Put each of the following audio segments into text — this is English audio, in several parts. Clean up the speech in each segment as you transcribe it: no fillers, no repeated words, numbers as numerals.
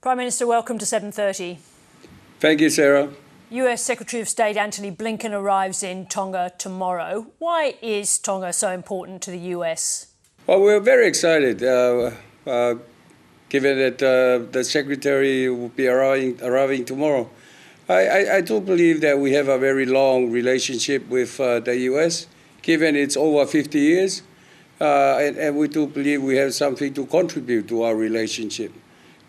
Prime Minister, welcome to 7:30. Thank you, Sarah. US Secretary of State Antony Blinken arrives in Tonga tomorrow. Why is Tonga so important to the US? Well, we're very excited, given that the Secretary will be arriving tomorrow. I do believe that we have a very long relationship with the US, given it's over 50 years, and we do believe we have something to contribute to our relationship.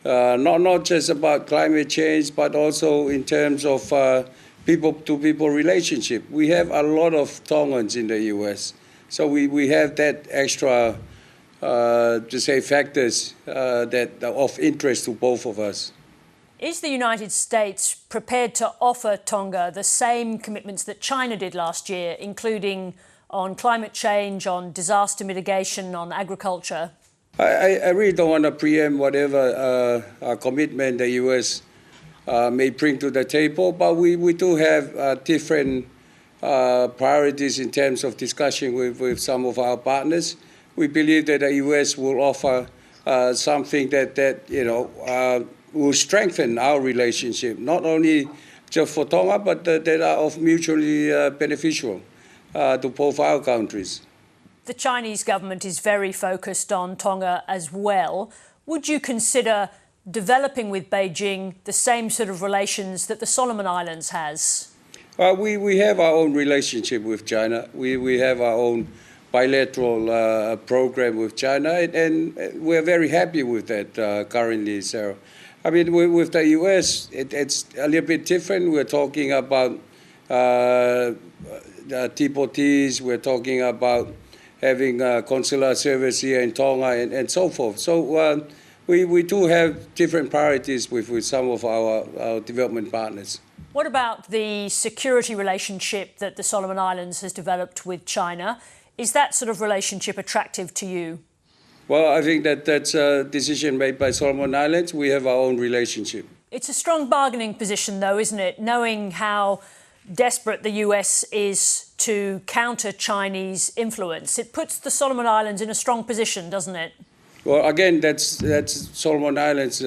Not just about climate change, but also in terms of people-to-people relationship. We have a lot of Tongans in the U.S., so we have that extra, factors that are of interest to both of us. Is the United States prepared to offer Tonga the same commitments that China did last year, including on climate change, on disaster mitigation, on agriculture? I really don't want to preempt whatever commitment the U.S. May bring to the table, but we do have different priorities in terms of discussion with some of our partners. We believe that the U.S. will offer something that will strengthen our relationship, not only just for Tonga, but that are of mutually beneficial to both our countries. The Chinese government is very focused on Tonga as well. Would you consider developing with Beijing the same sort of relations that the Solomon Islands has? We have our own relationship with China. We have our own bilateral program with China, and we're very happy with that currently, Sarah. I mean, with the U.S., it's a little bit different. We're talking about the deportees. We're talking about having consular service here in Tonga and so forth. So we do have different priorities with some of our development partners. What about the security relationship that the Solomon Islands has developed with China? Is that sort of relationship attractive to you? Well, I think that's a decision made by Solomon Islands. We have our own relationship. It's a strong bargaining position, though, isn't it? Knowing how desperate the US is to counter Chinese influence. It puts the Solomon Islands in a strong position, doesn't it? Well, again, that's Solomon Islands'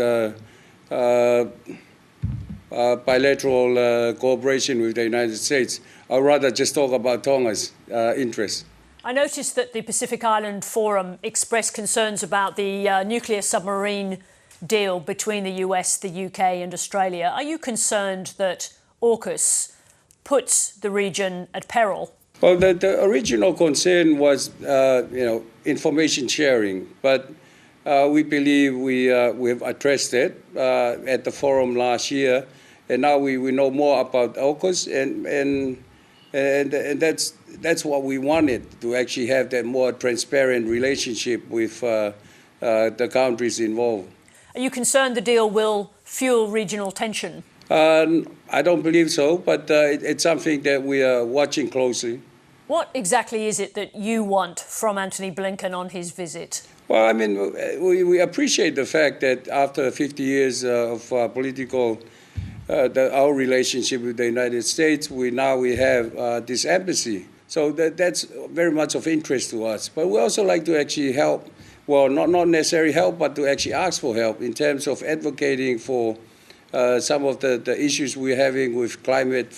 bilateral cooperation with the United States. I'd rather just talk about Tonga's interests. I noticed that the Pacific Island Forum expressed concerns about the nuclear submarine deal between the US, the UK and Australia. Are you concerned that AUKUS puts the region at peril? Well, the original concern was, information sharing, but we believe we have addressed it at the forum last year, and now we know more about AUKUS, and that's what we wanted, to actually have that more transparent relationship with the countries involved. Are you concerned the deal will fuel regional tension? I don't believe so, but it's something that we are watching closely. What exactly is it that you want from Antony Blinken on his visit? Well, I mean, we appreciate the fact that after 50 years of political, our relationship with the United States, we have this embassy. So that's very much of interest to us. But we also like to actually help, well, not necessarily help, but to actually ask for help in terms of advocating for some of the issues we're having with climate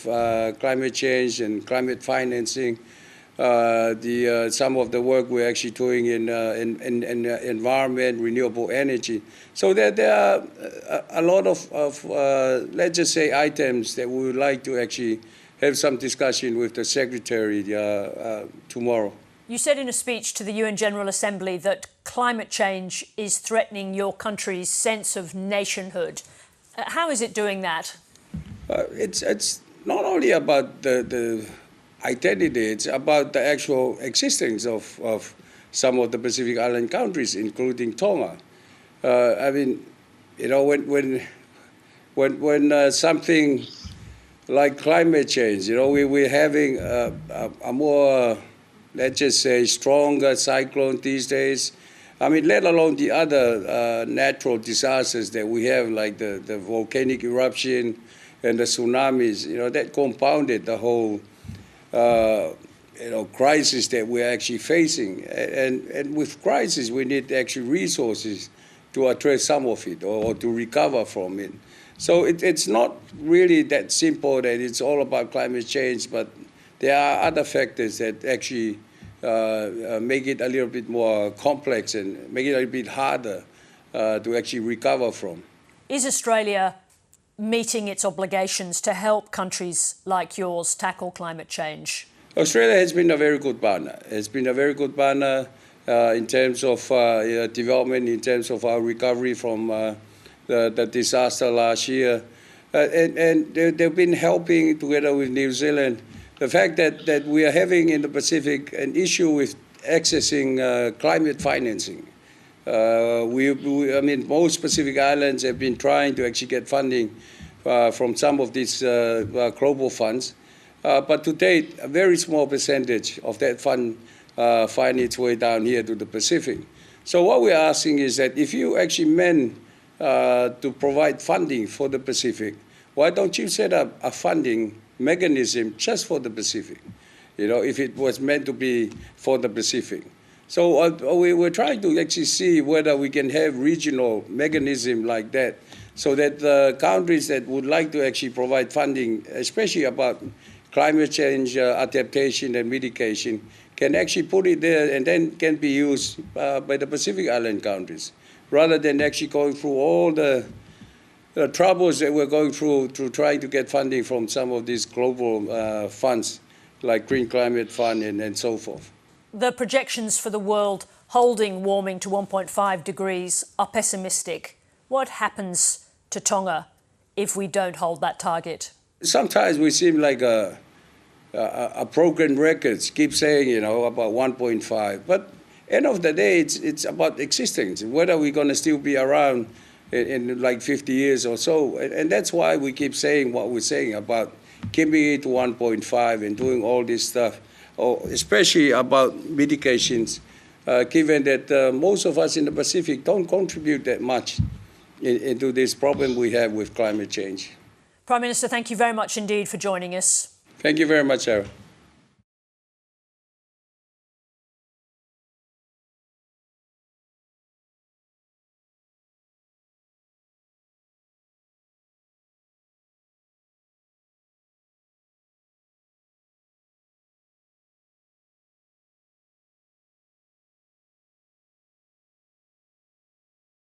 change and climate financing, some of the work we're actually doing in environment, renewable energy. So there are a lot of let's just say, items that we would like to actually have some discussion with the Secretary tomorrow. You said in a speech to the UN General Assembly that climate change is threatening your country's sense of nationhood. How is it doing that? It's not only about the identity, it's about the actual existence of some of the Pacific Island countries, including Tonga. I mean, when something like climate change, we're having a more, let's just say, stronger cyclone these days. I mean, let alone the other natural disasters that we have, like the volcanic eruption and the tsunamis, that compounded the whole, crisis that we're actually facing. And with crisis, we need actually resources to address some of it or to recover from it. So it's not really that simple that it's all about climate change, but there are other factors that actually make it a little bit more complex and make it a little bit harder to actually recover from. Is Australia meeting its obligations to help countries like yours tackle climate change? Australia has been a very good partner. It's been a very good partner in terms of development, in terms of our recovery from the disaster last year. And they've been helping together with New Zealand. The fact that we are having in the Pacific an issue with accessing climate financing. I mean, most Pacific islands have been trying to actually get funding from some of these global funds. But to date, a very small percentage of that fund find its way down here to the Pacific. So what we're asking is that if you actually meant to provide funding for the Pacific, why don't you set up a funding mechanism just for the Pacific, you know, if it was meant to be for the Pacific. So we're trying to actually see whether we can have regional mechanism like that so that the countries that would like to actually provide funding, especially about climate change adaptation and mitigation, can actually put it there and then can be used by the Pacific Island countries, rather than actually going through all the troubles that we're going through to trying to get funding from some of these global funds, like Green Climate Fund and so forth. The projections for the world holding warming to 1.5 degrees are pessimistic. What happens to Tonga if we don't hold that target? Sometimes we seem like a broken records, keep saying, you know, about 1.5. But end of the day, it's about existence, whether we're going to still be around in like 50 years or so. And that's why we keep saying what we're saying about keeping it to 1.5 and doing all this stuff, especially about mitigations, given that most of us in the Pacific don't contribute that much into this problem we have with climate change. Prime Minister, thank you very much indeed for joining us. Thank you very much, Sarah.